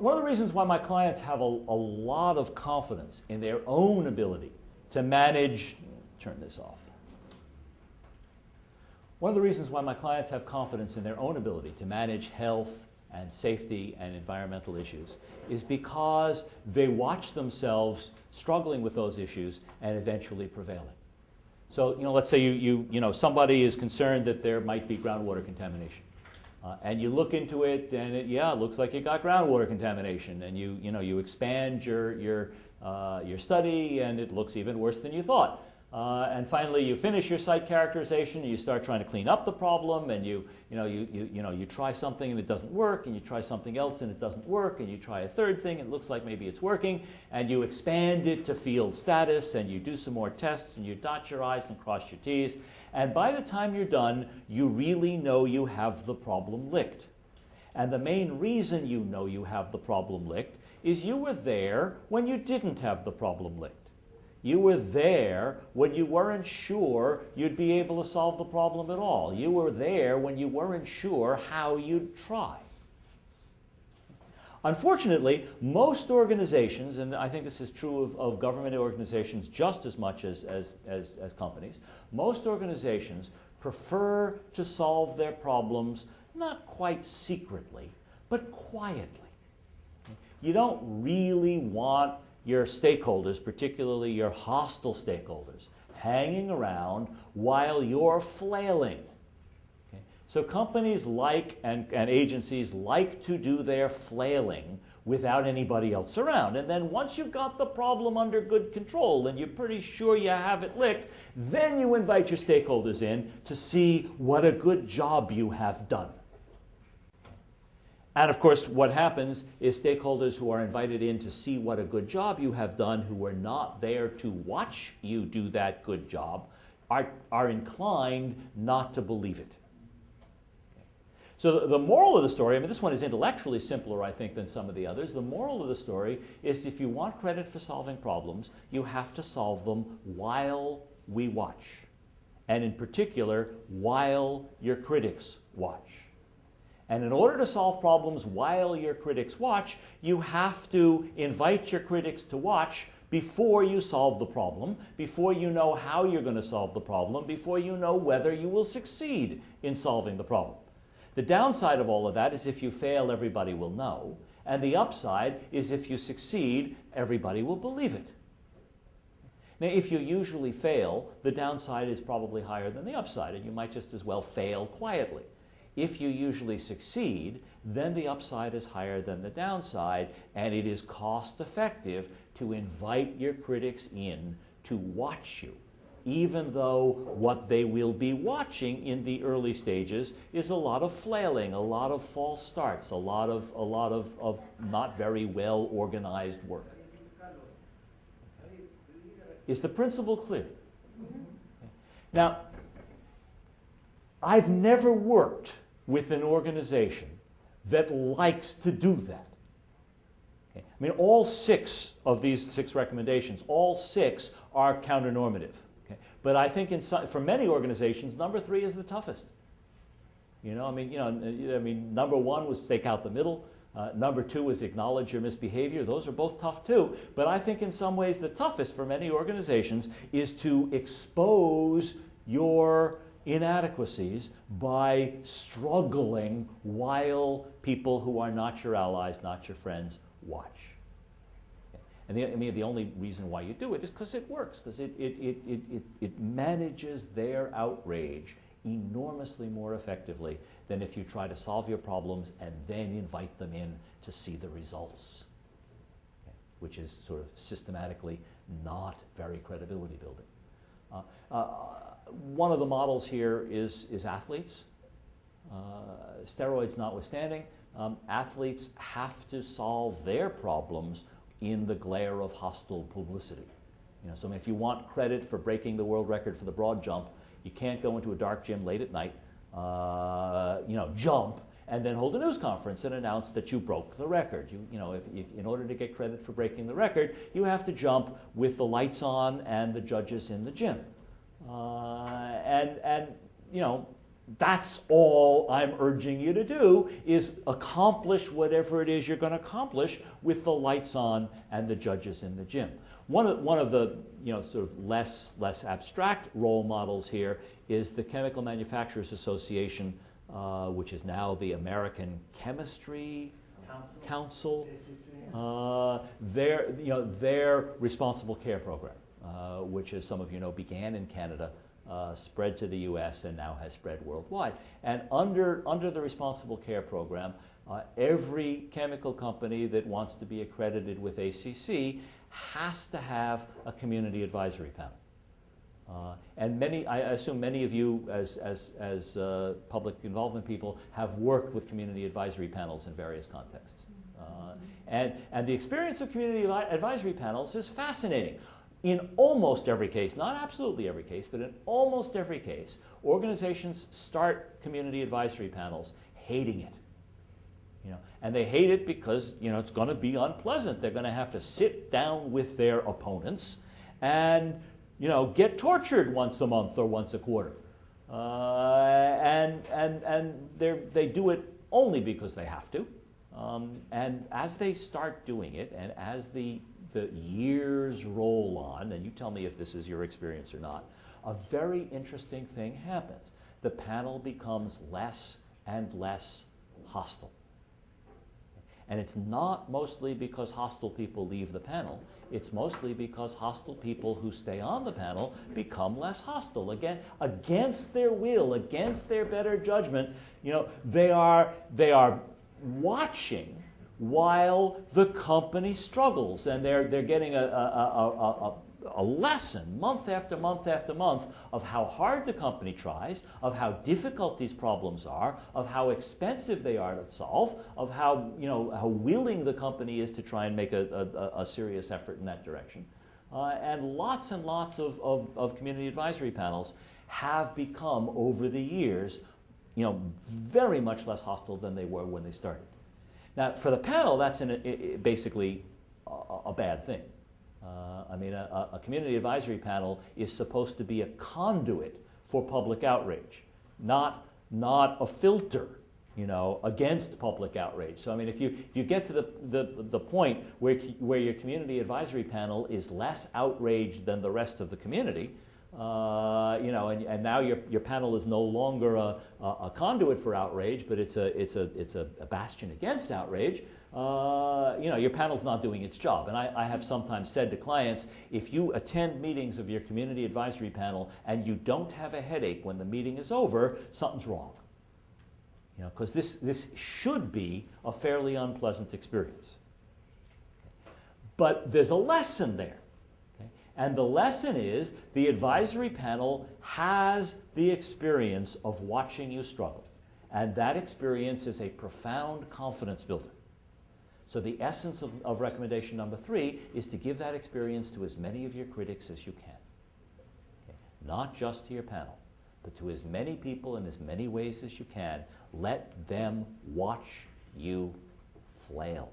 One of the reasons why my clients have a lot of confidence in their own ability to manage, turn this off. One of the reasons why my clients have confidence in their own ability to manage health and safety and environmental issues is because they watch themselves struggling with those issues and eventually prevailing. So, let's say somebody is concerned that there might be groundwater contamination. And you look into it, and it looks like you got groundwater contamination, and you expand your study, and it looks even worse than you thought. And finally, you finish your site characterization, and you start trying to clean up the problem, and you try something and it doesn't work, and you try something else and it doesn't work, and you try a third thing and it looks like maybe it's working, and you expand it to field status, and you do some more tests, and you dot your I's and cross your T's, and by the time you're done, you really know you have the problem licked. And the main reason you know you have the problem licked is you were there when you didn't have the problem licked. You were there when you weren't sure you'd be able to solve the problem at all. You were there when you weren't sure how you'd try. Unfortunately, most organizations, and I think this is true of government organizations just as much as companies, most organizations prefer to solve their problems not quite secretly, but quietly. You don't really want your stakeholders, particularly your hostile stakeholders, hanging around while you're flailing. Okay? So companies and agencies like to do their flailing without anybody else around. And then once you've got the problem under good control and you're pretty sure you have it licked, then you invite your stakeholders in to see what a good job you have done. And of course, what happens is stakeholders who are invited in to see what a good job you have done, who are not there to watch you do that good job, are inclined not to believe it. Okay. So the moral of the story, this one is intellectually simpler, I think, than some of the others. The moral of the story is if you want credit for solving problems, you have to solve them while we watch. And in particular, while your critics watch. And in order to solve problems while your critics watch, you have to invite your critics to watch before you solve the problem, before you know how you're going to solve the problem, before you know whether you will succeed in solving the problem. The downside of all of that is if you fail, everybody will know. And the upside is if you succeed, everybody will believe it. Now, if you usually fail, the downside is probably higher than the upside, and you might just as well fail quietly. If you usually succeed, then the upside is higher than the downside, and it is cost effective to invite your critics in to watch you, even though what they will be watching in the early stages is a lot of flailing, a lot of false starts, a lot of not very well organized work. Is the principle clear? Now, I've never worked with an organization that likes to do that. Okay? All 6 of these 6 recommendations, all 6 are counter-normative. Okay? But I think for many organizations, number 3 is the toughest. Number 1 was stake out the middle. Number 2 was acknowledge your misbehavior. Those are both tough too. But I think in some ways the toughest for many organizations is to expose your inadequacies by struggling while people who are not your allies, not your friends, watch. And the only reason why you do it is because it works, because it manages their outrage enormously more effectively than if you try to solve your problems and then invite them in to see the results, okay, which is sort of systematically not very credibility building. One of the models here is athletes. Steroids notwithstanding, athletes have to solve their problems in the glare of hostile publicity. So if you want credit for breaking the world record for the broad jump, you can't go into a dark gym late at night, jump, and then hold a news conference and announce that you broke the record. If in order to get credit for breaking the record, you have to jump with the lights on and the judges in the gym. that's all I'm urging you to do, is accomplish whatever it is you're going to accomplish with the lights on and the judges in the gym. One of the sort of less abstract role models here is the Chemical Manufacturers Association, which is now the American Chemistry Council. Their responsible care program, which, as some of you know, began in Canada, spread to the U.S. and now has spread worldwide. And under the responsible care program, every chemical company that wants to be accredited with ACC has to have a community advisory panel. And I assume many of you, as public involvement people, have worked with community advisory panels in various contexts. And the experience of community advisory panels is fascinating. In almost every case, not absolutely every case, but in almost every case, organizations start community advisory panels hating it. And they hate it because it's going to be unpleasant. They're going to have to sit down with their opponents and get tortured once a month or once a quarter. And they do it only because they have to. And as they start doing it, and as the years roll on, and you tell me if this is your experience or not, a very interesting thing happens. The panel becomes less and less hostile. And it's not mostly because hostile people leave the panel. It's mostly because hostile people who stay on the panel become less hostile. Again, against their will, against their better judgment, they are watching while the company struggles, and they're getting a lesson month after month after month of how hard the company tries, of how difficult these problems are, of how expensive they are to solve, of how how willing the company is to try and make a serious effort in that direction. And lots of community advisory panels have become, over the years, very much less hostile than they were when they started. Now, for the panel, that's basically a bad thing. A community advisory panel is supposed to be a conduit for public outrage, not a filter, against public outrage. So, if you get to the point where your community advisory panel is less outraged than the rest of the community, and now your panel is no longer a conduit for outrage, but it's a bastion against outrage. Your panel's not doing its job. And I have sometimes said to clients, if you attend meetings of your community advisory panel and you don't have a headache when the meeting is over, something's wrong. Because this should be a fairly unpleasant experience. But there's a lesson there. And the lesson is the advisory panel has the experience of watching you struggle. And that experience is a profound confidence builder. So the essence of recommendation number 3 is to give that experience to as many of your critics as you can. Not just to your panel, but to as many people in as many ways as you can. Let them watch you flail.